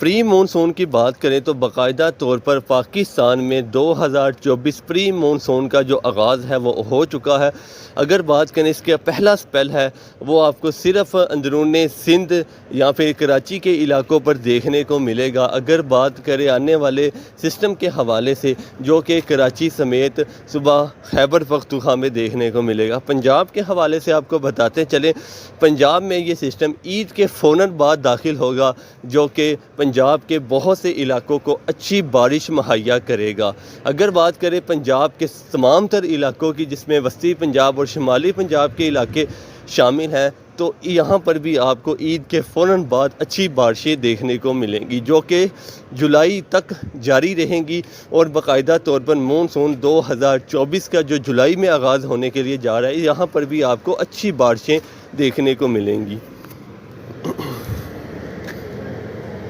پری monsoon کی بات کریں تو باقاعدہ طور پر پاکستان میں 2024 پری مونسون کا جو آغاز ہے وہ ہو چکا ہے۔ اگر بات کریں اس کا پہلا سپیل ہے وہ آپ کو صرف اندرون سندھ یا پھر کراچی کے علاقوں پر دیکھنے کو ملے گا۔ اگر بات کریں آنے والے سسٹم کے حوالے سے جو کہ کراچی سمیت صبح خیبر پختونخوا میں دیکھنے کو ملے گا۔ پنجاب کے حوالے سے آپ کو بتاتے چلیں، پنجاب میں یہ سسٹم عید کے فوراً بعد داخل ہوگا جو کہ پنجاب کے بہت سے علاقوں کو اچھی بارش مہیا کرے گا۔ اگر بات کریں پنجاب کے تمام تر علاقوں کی جس میں وسطی پنجاب اور شمالی پنجاب کے علاقے شامل ہیں، تو یہاں پر بھی آپ کو عید کے فوراً بعد اچھی بارشیں دیکھنے کو ملیں گی جو کہ جولائی تک جاری رہیں گی، اور باقاعدہ طور پر مونسون 2024 کا جو جولائی میں آغاز ہونے کے لیے جا رہا ہے، یہاں پر بھی آپ کو اچھی بارشیں دیکھنے کو ملیں گی۔